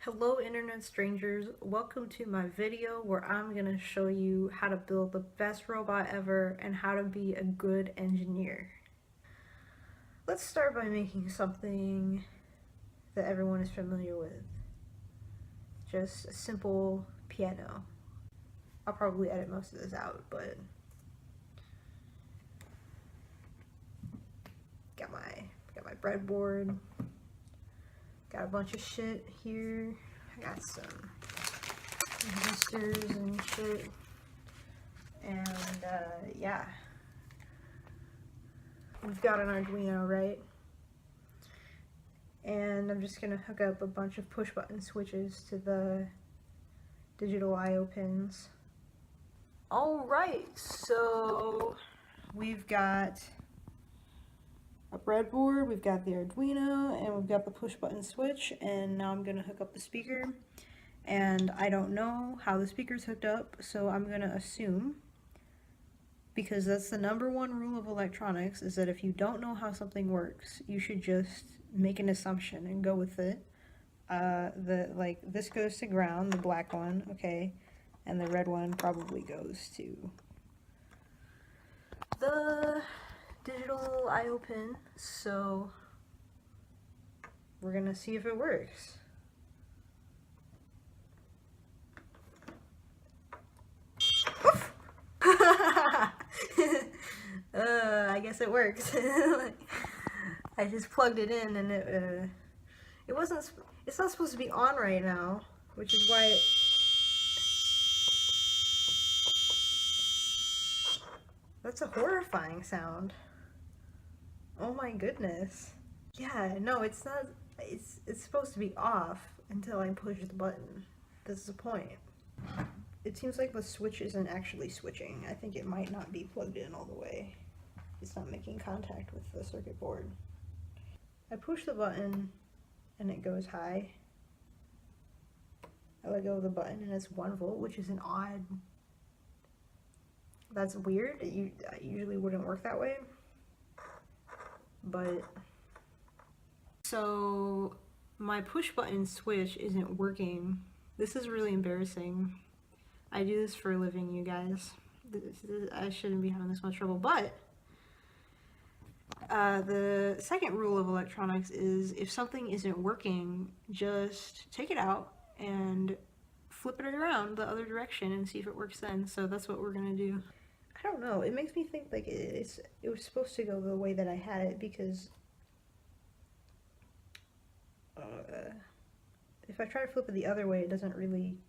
Hello internet strangers, welcome to my video where I'm going to show you how to build the best robot ever and how to be a good engineer. Let's start by making something that everyone is familiar with. Just a simple piano. I'll probably edit most of this out, but got my breadboard. Got a bunch of shit here. I got some resistors and shit. And yeah. We've got an Arduino, right? And I'm just gonna hook up a bunch of push button switches to the digital I/O pins. Alright, so we've got a breadboard, we've got the Arduino, and we've got the push button switch, and now I'm gonna hook up the speaker. And I don't know how the speaker's hooked up, so I'm gonna assume, because that's the #1 rule of electronics, is that if you don't know how something works, you should just make an assumption and go with it. Like this goes to ground, the black one, okay, and the red one probably goes to the digital I/O pin, so we're gonna see if it works. I guess it works. I just plugged it in and it's not supposed to be on right now, which is why that's a horrifying sound. Oh my goodness. Yeah, no, it's not, it's supposed to be off until I push the button. That's the point. It seems like the switch isn't actually switching. I think it might not be plugged in all the way. It's not making contact with the circuit board. I push the button and it goes high. I let go of the button and it's 1 volt, which is an odd. That's weird. It usually wouldn't work that way. But so my push button switch isn't working. This is really embarrassing. I do this for a living, you guys. I shouldn't be having this much trouble, but the second rule of electronics is if something isn't working, just take it out and flip it around the other direction and see if it works then. So that's what we're gonna do. I don't know, it makes me think like it was supposed to go the way that I had it, because if I try to flip it the other way, it doesn't really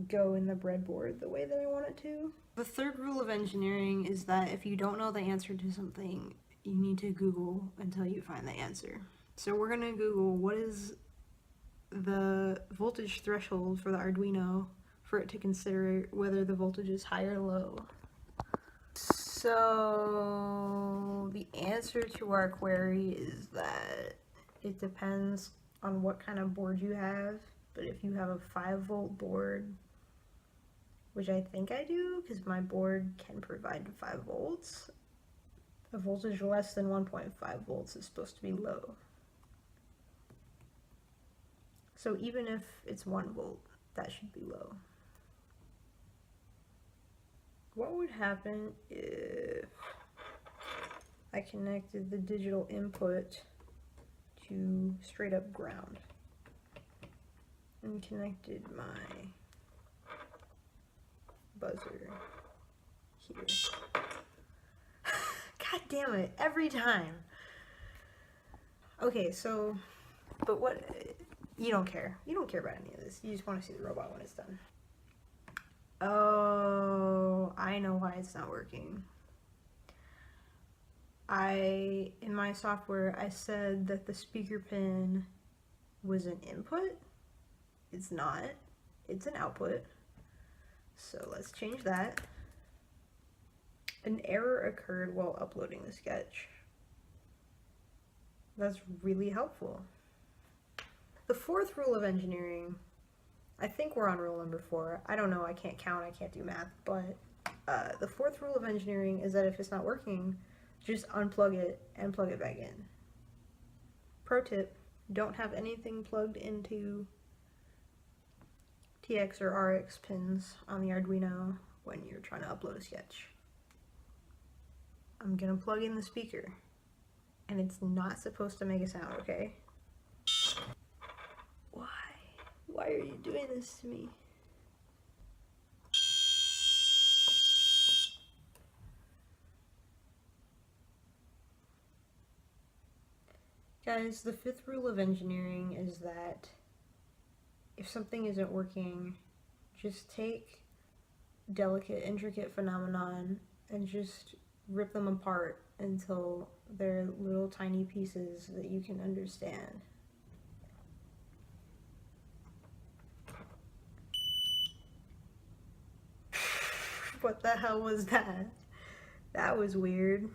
go in the breadboard the way that I want it to. The third rule of engineering is that if you don't know the answer to something, you need to Google until you find the answer. So we're gonna Google what is the voltage threshold for the Arduino for it to consider whether the voltage is high or low. So the answer to our query is that it depends on what kind of board you have, but if you have a 5-volt board, which I think I do because my board can provide 5 volts, a voltage less than 1.5 volts is supposed to be low. So even if it's 1 volt, that should be low. What would happen if I connected the digital input to straight up ground and connected my buzzer here? God damn it, every time. Okay, so, but what, you don't care. You don't care about any of this. You just want to see the robot when it's done. Oh, I know why it's not working. In my software, I said that the speaker pin was an input. It's not. It's an output. So let's change that. An error occurred while uploading the sketch. That's really helpful. The fourth rule of engineering, I think we're on rule number 4. I don't know, I can't count, I can't do math, but the fourth rule of engineering is that if it's not working, just unplug it and plug it back in. Pro tip, don't have anything plugged into TX or RX pins on the Arduino when you're trying to upload a sketch. I'm gonna plug in the speaker, and it's not supposed to make a sound, okay? Why? Why are you doing this to me? Guys, the fifth rule of engineering is that if something isn't working, just take delicate, intricate phenomenon and just rip them apart until they're little tiny pieces that you can understand. What the hell was that? That was weird.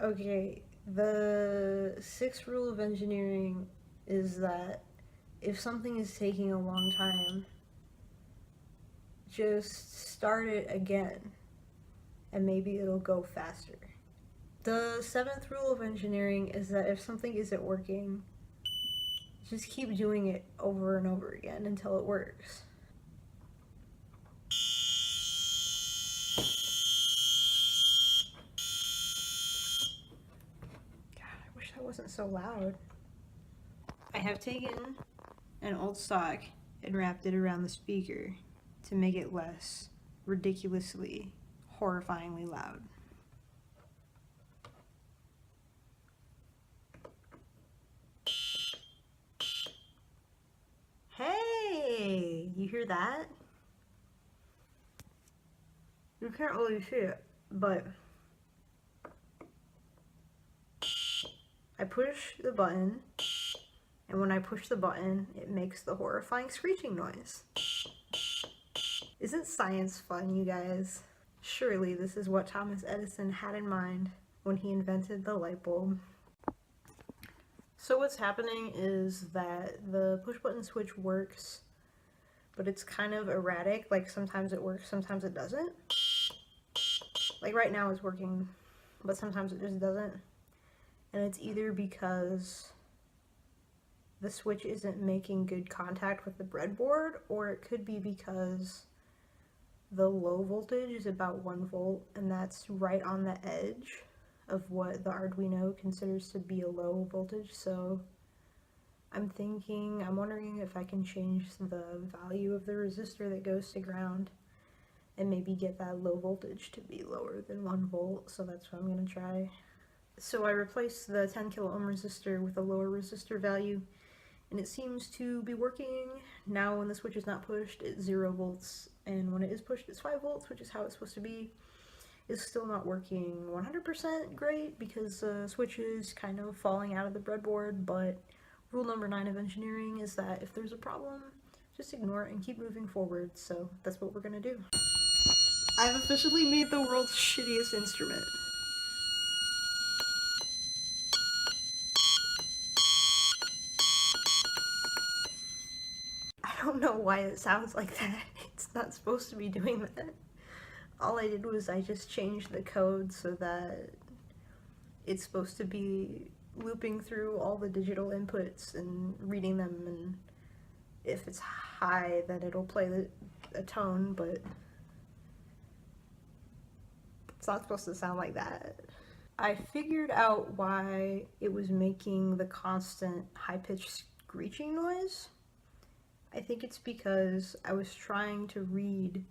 Okay, the sixth rule of engineering is that if something is taking a long time, just start it again, and maybe it'll go faster. The seventh rule of engineering is that if something isn't working, just keep doing it over and over again until it works. That wasn't so loud. I have taken an old sock and wrapped it around the speaker to make it less ridiculously, horrifyingly loud. Hey, you hear that? You can't really see it, but I push the button, and when I push the button, it makes the horrifying screeching noise. Isn't science fun, you guys? Surely this is what Thomas Edison had in mind when he invented the light bulb. So what's happening is that the push button switch works, but it's kind of erratic. Like sometimes it works, sometimes it doesn't. Like right now it's working, but sometimes it just doesn't. And it's either because the switch isn't making good contact with the breadboard, or it could be because the low voltage is about 1 volt, and that's right on the edge of what the Arduino considers to be a low voltage. So I'm wondering if I can change the value of the resistor that goes to ground and maybe get that low voltage to be lower than 1 volt. So that's what I'm gonna try. So I replaced the 10 kilo ohm resistor with a lower resistor value, and it seems to be working. Now when the switch is not pushed, it's 0 volts, and when it is pushed, it's 5 volts, which is how it's supposed to be. It's still not working 100% great because the switch is kind of falling out of the breadboard, but rule number 9 of engineering is that if there's a problem, just ignore it and keep moving forward. So that's what we're gonna do. I've officially made the world's shittiest instrument. I don't know why it sounds like that. It's not supposed to be doing that. All I did was I just changed the code so that it's supposed to be looping through all the digital inputs and reading them, and if it's high then it'll play a tone, but it's not supposed to sound like that. I figured out why it was making the constant high-pitched screeching noise. I think it's because I was trying to read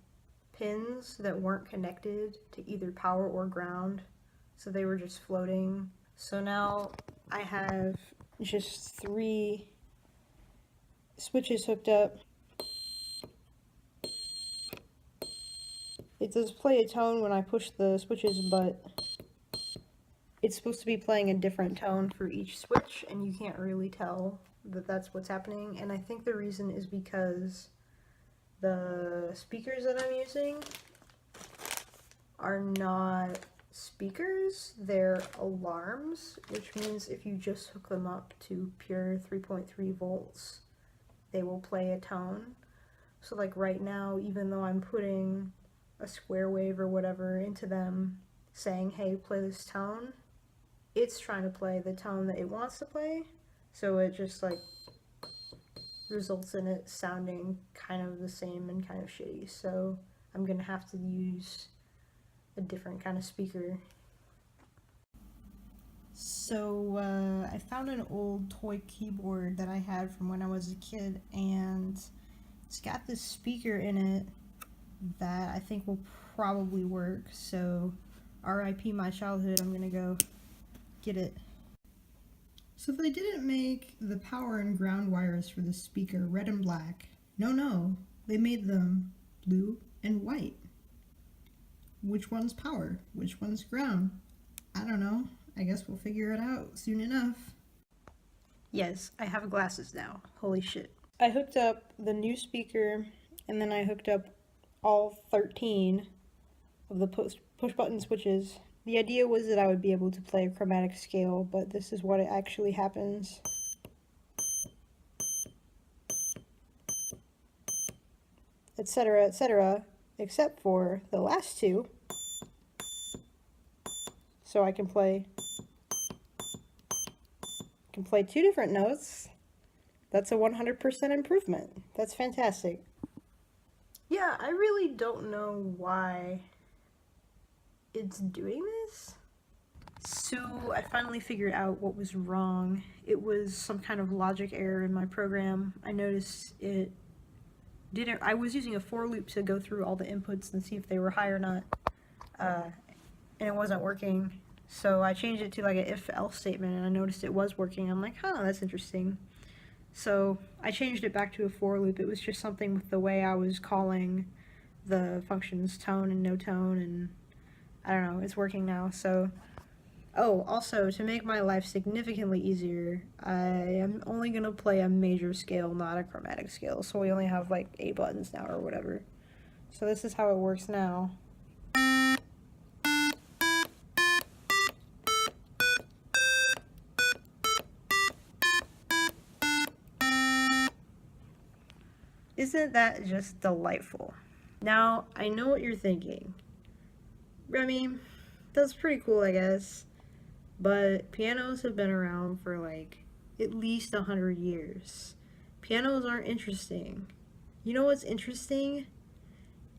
pins that weren't connected to either power or ground, so they were just floating. So now I have just 3 switches hooked up. It does play a tone when I push the switches, but it's supposed to be playing a different tone for each switch, and you can't really tell that that's what's happening. And I think the reason is because the speakers that I'm using are not speakers, they're alarms, which means if you just hook them up to pure 3.3 volts, they will play a tone. So like right now, even though I'm putting a square wave or whatever into them saying, hey, play this tone, it's trying to play the tone that it wants to play, so it just like results in it sounding kind of the same and kind of shitty. So I'm gonna have to use a different kind of speaker. So I found an old toy keyboard that I had from when I was a kid, and it's got this speaker in it that I think will probably work. So RIP my childhood, I'm gonna go get it. So they didn't make the power and ground wires for the speaker red and black. No, they made them blue and white. Which one's power? Which one's ground? I don't know. I guess we'll figure it out soon enough. Yes, I have glasses now. Holy shit. I hooked up the new speaker, and then I hooked up all 13 of the push button switches. The idea was that I would be able to play a chromatic scale, but this is what it actually happens. Etc., etc., except for the last two. So I can play two different notes. That's a 100% improvement. That's fantastic. Yeah, I really don't know why it's doing this. So I finally figured out what was wrong. It was some kind of logic error in my program. I noticed it didn't, I was using a for loop to go through all the inputs and see if they were high or not, and it wasn't working. So I changed it to like an if-else statement, and I noticed it was working. I'm like, huh, that's interesting. So I changed it back to a for loop. It was just something with the way I was calling the functions tone and no tone, and I don't know, it's working now. So, oh, also, to make my life significantly easier, I am only going to play a major scale, not a chromatic scale. So we only have like 8 buttons now or whatever. So this is how it works now. Isn't that just delightful? Now, I know what you're thinking. Remy, that's pretty cool, I guess. But pianos have been around for like at least 100 years. Pianos aren't interesting. You know what's interesting?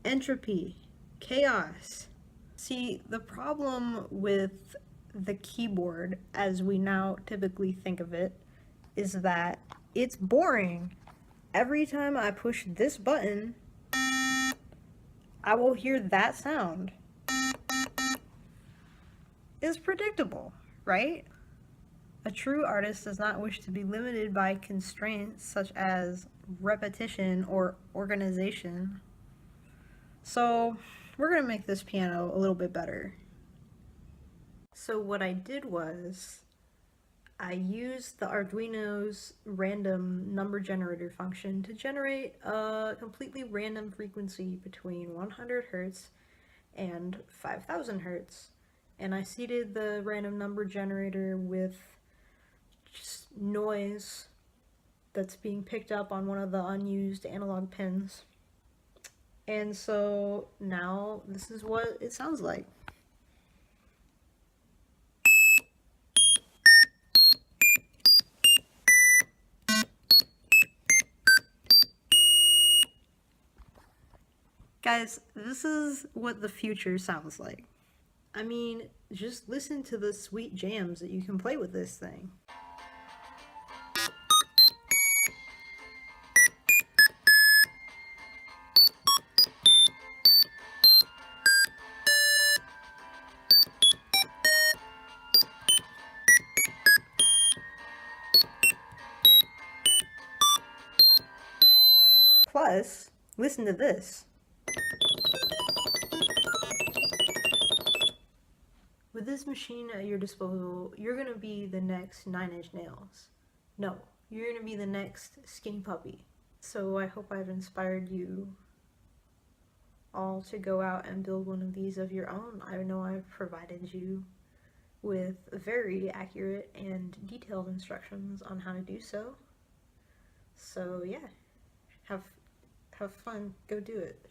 Entropy. Chaos. See, the problem with the keyboard, as we now typically think of it, is that it's boring. Every time I push this button, I will hear that sound. It's predictable, right? A true artist does not wish to be limited by constraints such as repetition or organization. So we're gonna make this piano a little bit better. So what I did was I used the Arduino's random number generator function to generate a completely random frequency between 100 Hertz and 5000 Hertz. And I seeded the random number generator with just noise that's being picked up on one of the unused analog pins. And so now this is what it sounds like. Guys, this is what the future sounds like. I mean, just listen to the sweet jams that you can play with this thing. Plus, listen to this. With this machine at your disposal, you're gonna be the next 9 Inch Nails. No, you're gonna be the next Skinny Puppy. So I hope I've inspired you all to go out and build one of these of your own. I know I've provided you with very accurate and detailed instructions on how to do so. So yeah, have fun, go do it.